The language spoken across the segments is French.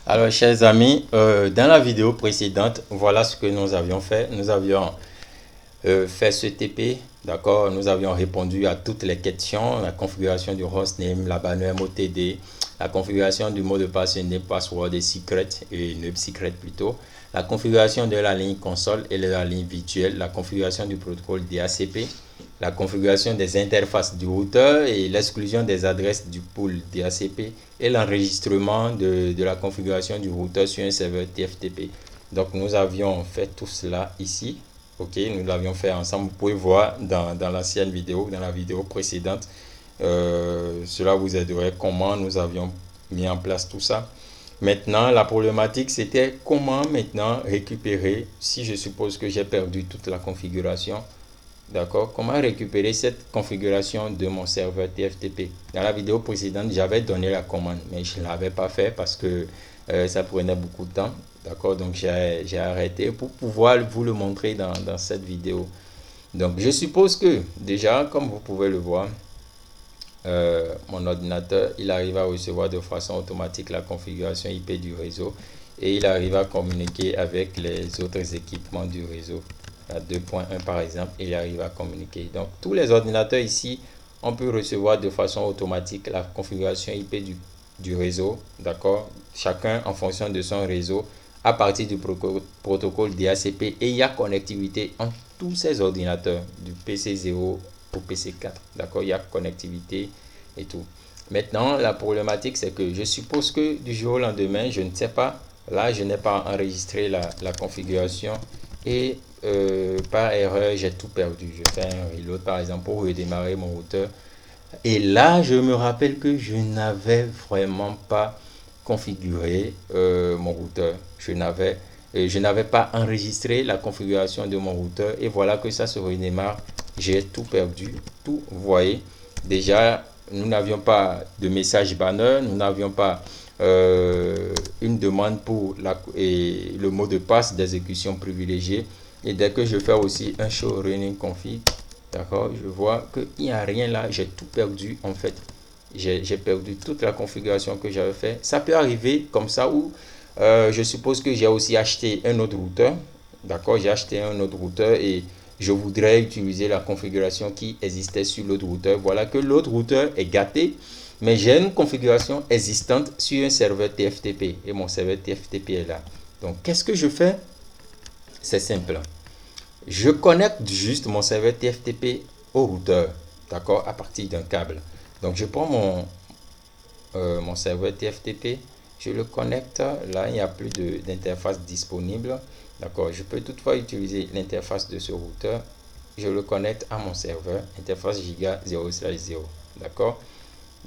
Alors, chers amis, dans la vidéo précédente, voilà ce que nous avions fait. Nous avions fait ce TP, d'accord? Nous avions répondu à toutes les questions, la configuration du hostname, la bannière MOTD, la configuration du mot de passe name, password et secret, et name secret plutôt, la configuration de la ligne console et de la ligne virtuelle, la configuration du protocole DHCP, la configuration des interfaces du routeur et l'exclusion des adresses du pool DHCP et l'enregistrement de la configuration du routeur sur un serveur TFTP. Donc nous avions fait tout cela ici. Ok, nous l'avions fait ensemble. Vous pouvez voir dans l'ancienne vidéo, dans la vidéo précédente. Cela vous aiderait comment nous avions mis en place tout ça. Maintenant, la problématique, c'était comment maintenant récupérer, si je suppose que j'ai perdu toute la configuration, d'accord, comment récupérer cette configuration de mon serveur TFTP. Dans la vidéo précédente, j'avais donné la commande, mais je ne l'avais pas fait parce que ça prenait beaucoup de temps. D'accord, donc j'ai arrêté pour pouvoir vous le montrer dans cette vidéo. Donc, je suppose que déjà, comme vous pouvez le voir, mon ordinateur, il arrive à recevoir de façon automatique la configuration IP du réseau et il arrive à communiquer avec les autres équipements du réseau. À 2.1 par exemple, il arrive à communiquer. Donc, tous les ordinateurs ici, on peut recevoir de façon automatique la configuration IP du réseau, d'accord? Chacun en fonction de son réseau à partir du protocole DHCP et il y a connectivité entre tous ces ordinateurs du PC0 au PC4, d'accord? Il y a connectivité et tout. Maintenant, la problématique, c'est que je suppose que du jour au lendemain, je ne sais pas, là, je n'ai pas enregistré la configuration et par erreur, j'ai tout perdu. Je fais un reload, par exemple, pour redémarrer mon routeur. Et là, je me rappelle que je n'avais vraiment pas configuré mon routeur. Je n'avais pas enregistré la configuration de mon routeur. Et voilà que ça se redémarre. J'ai tout perdu. Tout, vous voyez. Déjà, nous n'avions pas de message banner. Nous n'avions pas une demande pour le mot de passe d'exécution privilégié. Et dès que je fais aussi un show running config, d'accord, je vois qu'il n'y a rien là, j'ai tout perdu en fait. J'ai perdu toute la configuration que j'avais fait. Ça peut arriver comme ça ou je suppose que j'ai aussi acheté un autre routeur. D'accord, j'ai acheté un autre routeur et je voudrais utiliser la configuration qui existait sur l'autre routeur. Voilà que l'autre routeur est gâté, mais j'ai une configuration existante sur un serveur TFTP et mon serveur TFTP est là. Donc, qu'est-ce que je fais? C'est simple. Je connecte juste mon serveur TFTP au routeur, d'accord, à partir d'un câble. Donc, je prends mon serveur TFTP, je le connecte. Là, il n'y a plus d'interface disponible. D'accord, je peux toutefois utiliser l'interface de ce routeur. Je le connecte à mon serveur, interface giga 0/0. D'accord,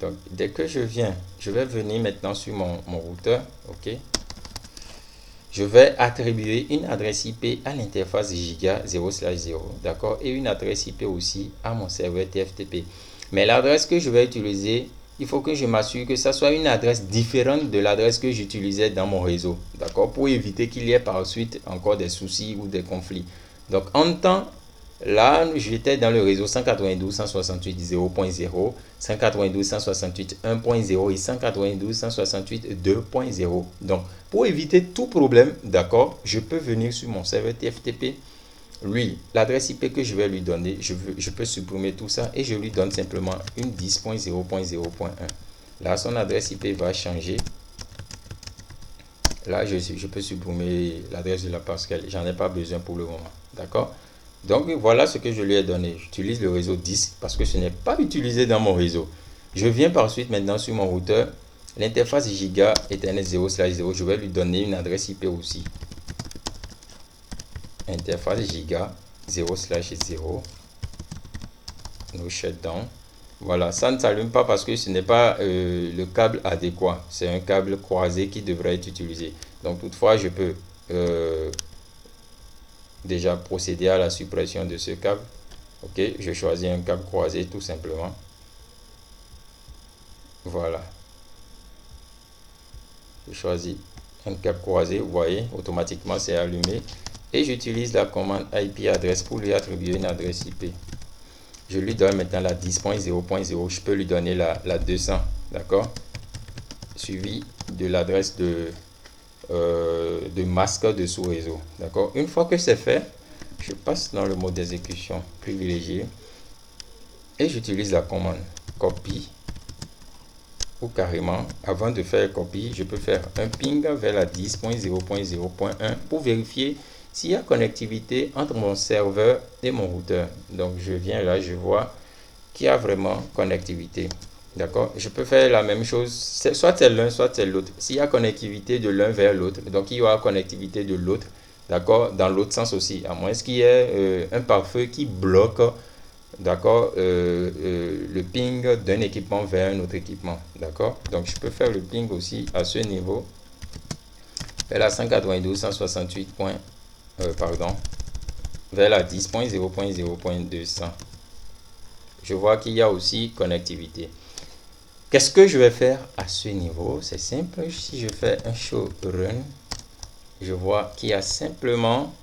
donc dès que je vais venir maintenant sur mon routeur. Ok, je vais attribuer une adresse IP à l'interface giga 0/0, d'accord, et une adresse IP aussi à mon serveur TFTP. Mais l'adresse que je vais utiliser, il faut que je m'assure que ça soit une adresse différente de l'adresse que j'utilisais dans mon réseau, d'accord, pour éviter qu'il y ait par suite encore des soucis ou des conflits. Donc, en temps, là, j'étais dans le réseau 192.168.0.0, 192.168.1.0 et 192.168.2.0. Donc, pour éviter tout problème, d'accord, je peux venir sur mon serveur TFTP. Lui, l'adresse IP que je vais lui donner, je peux supprimer tout ça et je lui donne simplement une 10.0.0.1. Là, son adresse IP va changer. Là, je peux supprimer l'adresse de la passerelle. J'en ai pas besoin pour le moment. D'accord? Donc, voilà ce que je lui ai donné. J'utilise le réseau 10 parce que ce n'est pas utilisé dans mon réseau. Je viens par suite maintenant sur mon routeur. L'interface giga Ethernet 0/0. Je vais lui donner une adresse IP aussi. Interface giga 0/0. No shutdown. Voilà, ça ne s'allume pas parce que ce n'est pas le câble adéquat. C'est un câble croisé qui devrait être utilisé. Donc, toutefois, je peux déjà procéder à la suppression de ce câble. Ok, je choisis un câble croisé tout simplement. Voilà. Je choisis un câble croisé. Vous voyez, automatiquement, c'est allumé. Et j'utilise la commande IP adresse pour lui attribuer une adresse IP. Je lui donne maintenant la 10.0.0. Je peux lui donner la 200. D'accord? Suivi de l'adresse de de masque de sous-réseau. D'accord. Une fois que c'est fait, je passe dans le mode d'exécution privilégié et j'utilise la commande copie, ou carrément, avant de faire copie, je peux faire un ping vers la 10.0.0.1 pour vérifier s'il y a connectivité entre mon serveur et mon routeur. Donc je viens là, je vois qu'il y a vraiment connectivité. D'accord. Je peux faire la même chose, soit c'est l'un, soit c'est l'autre. S'il y a connectivité de l'un vers l'autre, donc il y aura connectivité de l'autre, d'accord, dans l'autre sens aussi, à moins qu'il y ait un pare-feu qui bloque, d'accord, le ping d'un équipement vers un autre équipement. D'accord. Donc je peux faire le ping aussi à ce niveau, vers la 192.168. Pardon, vers la 10.0.0.200. Je vois qu'il y a aussi connectivité. Qu'est-ce que je vais faire à ce niveau? C'est simple. Si je fais un show run, je vois qu'il y a simplement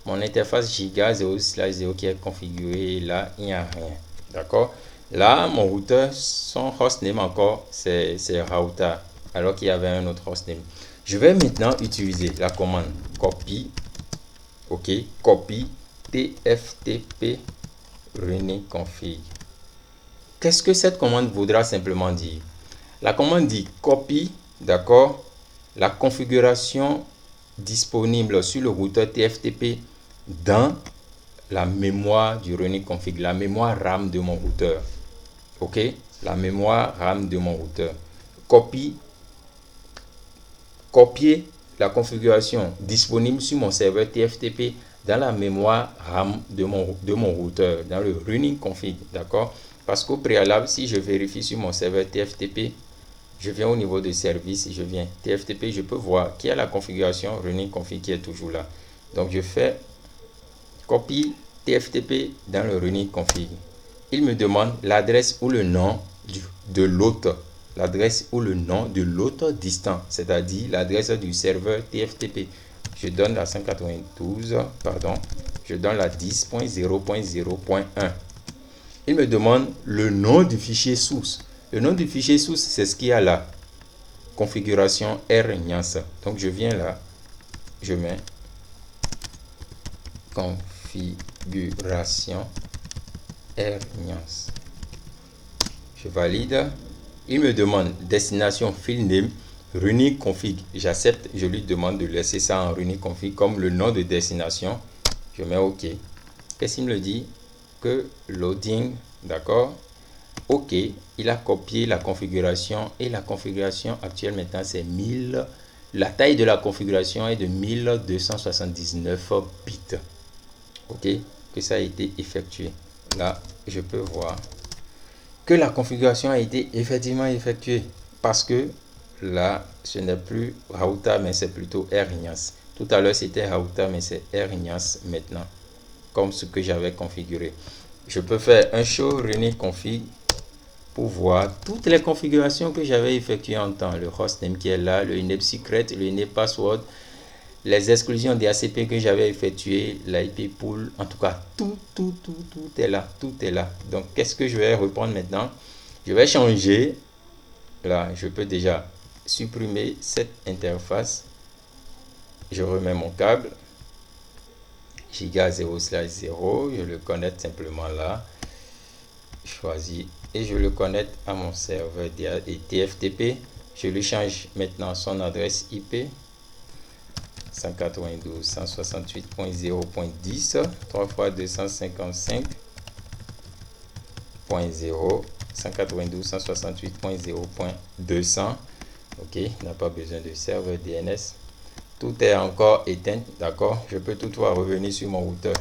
mon interface giga 0/0 qui est configurée. Là, il n'y a rien. D'accord. Là, mon routeur, son hostname encore, c'est router, alors qu'il y avait un autre hostname. Je vais maintenant utiliser la commande copy. Ok, copy tftp running-config. Qu'est-ce que cette commande voudra simplement dire? La commande dit copie, d'accord, la configuration disponible sur le routeur TFTP dans la mémoire du running config, la mémoire RAM de mon routeur. Ok, la mémoire RAM de mon routeur. Copier la configuration disponible sur mon serveur TFTP dans la mémoire RAM de mon routeur, dans le running config, d'accord. Parce qu'au préalable, si je vérifie sur mon serveur TFTP, je viens au niveau de service, je viens TFTP, je peux voir qu'il y a la configuration running config qui est toujours là. Donc je fais copie TFTP dans le running config. Il me demande l'adresse ou le nom de l'autre, l'adresse ou le nom de l'autre distant, c'est-à-dire l'adresse du serveur TFTP. Je donne la 192, pardon, je donne la 10.0.0.1. Il me demande le nom du fichier source. Le nom du fichier source, c'est ce qu'il y a là. Configuration RNIAS. Donc je viens là, je mets configuration RNIAS. Je valide. Il me demande destination file name running config. J'accepte. Je lui demande de laisser ça en running config comme le nom de destination. Je mets OK. Qu'est-ce qu'il me dit? Que loading, d'accord. OK, il a copié la configuration et la configuration actuelle maintenant c'est 1000. La taille de la configuration est de 1279 bits. OK, que ça a été effectué. Là, je peux voir que la configuration a été effectivement effectuée parce que là, ce n'est plus router mais c'est plutôt RNIAS. Tout à l'heure c'était router mais c'est RNIAS maintenant, comme ce que j'avais configuré. Je peux faire un show running config pour voir toutes les configurations que j'avais effectuées en temps. Le hostname qui est là, le init secret, le init password, les exclusions DHCP que j'avais effectuées, l'IP pool, en tout cas, tout est là, tout est là. Donc, qu'est-ce que je vais reprendre maintenant? Je vais changer. Là, je peux déjà supprimer cette interface. Je remets mon câble. Giga 0/0, je le connecte simplement là. Choisis et je le connecte à mon serveur TFTP. Je lui change maintenant son adresse IP 192.168.0.10 3 fois 255.0 192.168.0.200. Ok, n'a pas besoin de serveur DNS. Tout est encore éteint, d'accord. Je peux toutefois revenir sur mon routeur.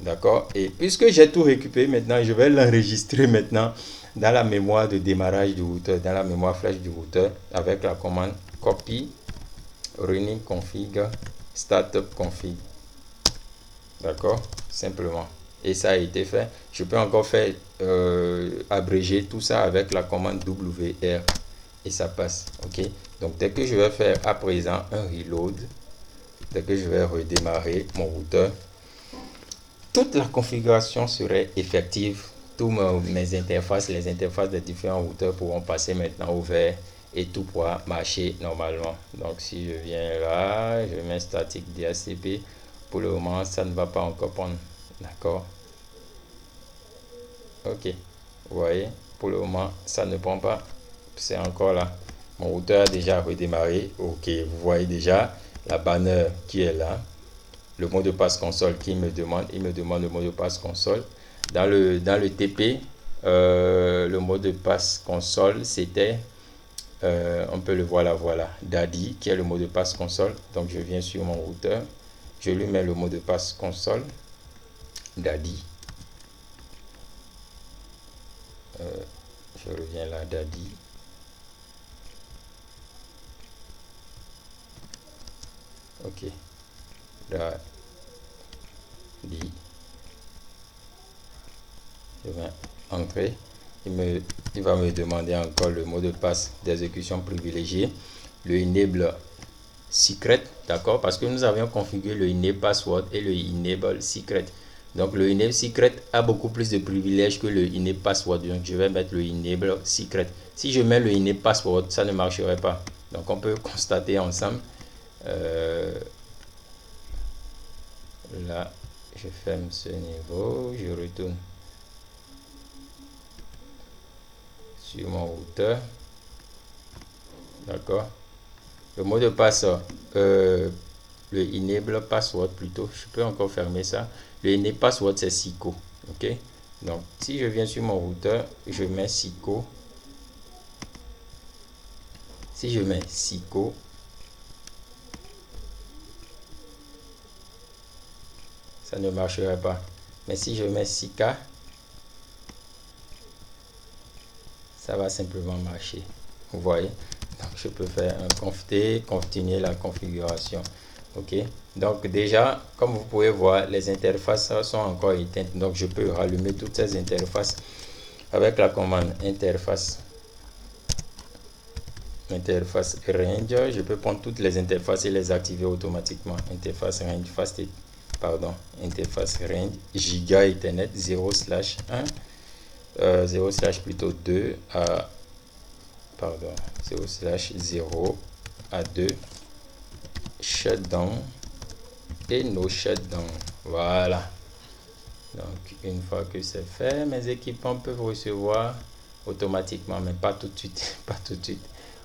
D'accord. Et puisque j'ai tout récupéré maintenant, je vais l'enregistrer maintenant dans la mémoire de démarrage du routeur, dans la mémoire flash du routeur, avec la commande copy running config startup config. D'accord. Simplement. Et ça a été fait. Je peux encore faire abréger tout ça avec la commande WR. Et ça passe. Ok. Donc dès que je vais faire à présent un reload, dès que je vais redémarrer mon routeur, toute la configuration serait effective. Toutes mes interfaces, les interfaces des différents routeurs pourront passer maintenant au vert et tout pourra marcher normalement. Donc si je viens là, je mets statique DHCP, pour le moment ça ne va pas encore prendre, d'accord. Ok, vous voyez, pour le moment ça ne prend pas, c'est encore là. Mon routeur a déjà redémarré. Ok, vous voyez déjà la bannière qui est là, le mot de passe console qui me demande, il me demande le mot de passe console. Dans le TP, le mot de passe console c'était, on peut le voir là, voilà, Daddy qui est le mot de passe console. Donc je viens sur mon routeur, je lui mets le mot de passe console, Daddy. Je reviens là, Daddy. Ok, Daddy. Je vais entrer. Il va me demander encore le mot de passe d'exécution privilégié, le enable secret, d'accord, parce que nous avions configuré le enable password et le enable secret. Donc le enable secret a beaucoup plus de privilèges que le enable password, donc je vais mettre le enable secret. Si je mets le enable password, ça ne marcherait pas. Donc on peut constater ensemble. Là je ferme ce niveau, je retourne sur mon routeur, d'accord. Le mot de passe, le enable password plutôt, je peux encore fermer ça. Le enable password c'est SICO, ok. Donc si je viens sur mon routeur, je mets SICO. Si je mets SICO, ça ne marcherait pas. Mais si je mets SICA, ça va simplement marcher. Vous voyez, donc je peux faire un conft-t, continuer la configuration. Ok, donc déjà comme vous pouvez voir, les interfaces sont encore éteintes, donc je peux rallumer toutes ces interfaces avec la commande interface range. Je peux prendre toutes les interfaces et les activer automatiquement. Interface range interface range giga ethernet 0/1 0/ plutôt 2 à 0/0 à 2 shutdown et no shutdown. Voilà, donc une fois que c'est fait, mes équipements peuvent recevoir automatiquement, mais pas tout de suite pas tout de suite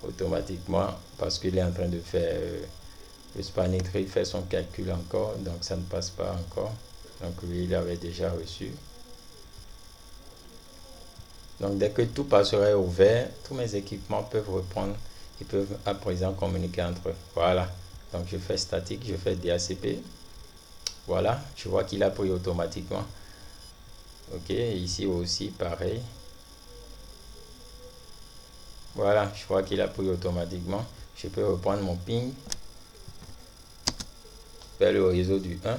automatiquement, parce qu'il est en train de faire le spanning tree, fait son calcul encore, donc ça ne passe pas encore. Donc lui, il avait déjà reçu. Donc dès que tout passerait au vert, tous mes équipements peuvent reprendre, ils peuvent à présent communiquer entre eux. Voilà, donc je fais statique, je fais DHCP. Voilà, je vois qu'il a pris automatiquement. Ok, ici aussi pareil. Voilà, je vois qu'il a pris automatiquement. Je peux reprendre mon ping vers le réseau du 1.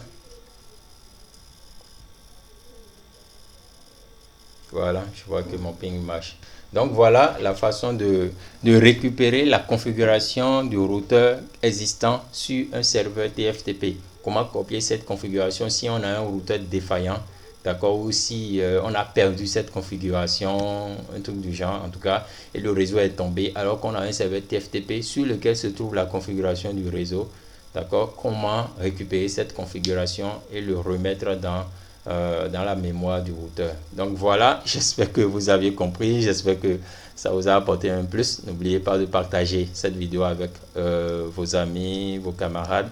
Voilà, je vois que mon ping marche. Donc voilà la façon de récupérer la configuration du routeur existant sur un serveur TFTP. Comment copier cette configuration si on a un routeur défaillant, d'accord, ou si on a perdu cette configuration, un truc du genre en tout cas, et le réseau est tombé alors qu'on a un serveur TFTP sur lequel se trouve la configuration du réseau, d'accord. Comment récupérer cette configuration et le remettre dans la mémoire du routeur. Donc voilà, j'espère que vous avez compris, j'espère que ça vous a apporté un plus. N'oubliez pas de partager cette vidéo avec vos amis, vos camarades.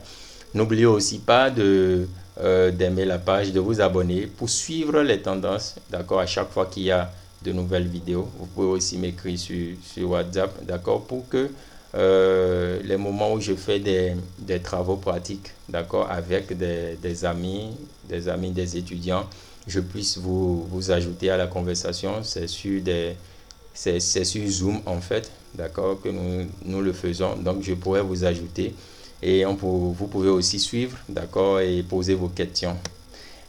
N'oubliez aussi pas d'aimer la page, de vous abonner pour suivre les tendances, d'accord, à chaque fois qu'il y a de nouvelles vidéos. Vous pouvez aussi m'écrire sur WhatsApp, d'accord, pour que les moments où je fais des travaux pratiques, d'accord, avec des amis, des étudiants, je puisse vous ajouter à la conversation. C'est sur Zoom en fait, d'accord, que nous le faisons. Donc je pourrais vous ajouter et vous pouvez aussi suivre, d'accord, et poser vos questions.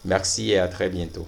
Merci et à très bientôt.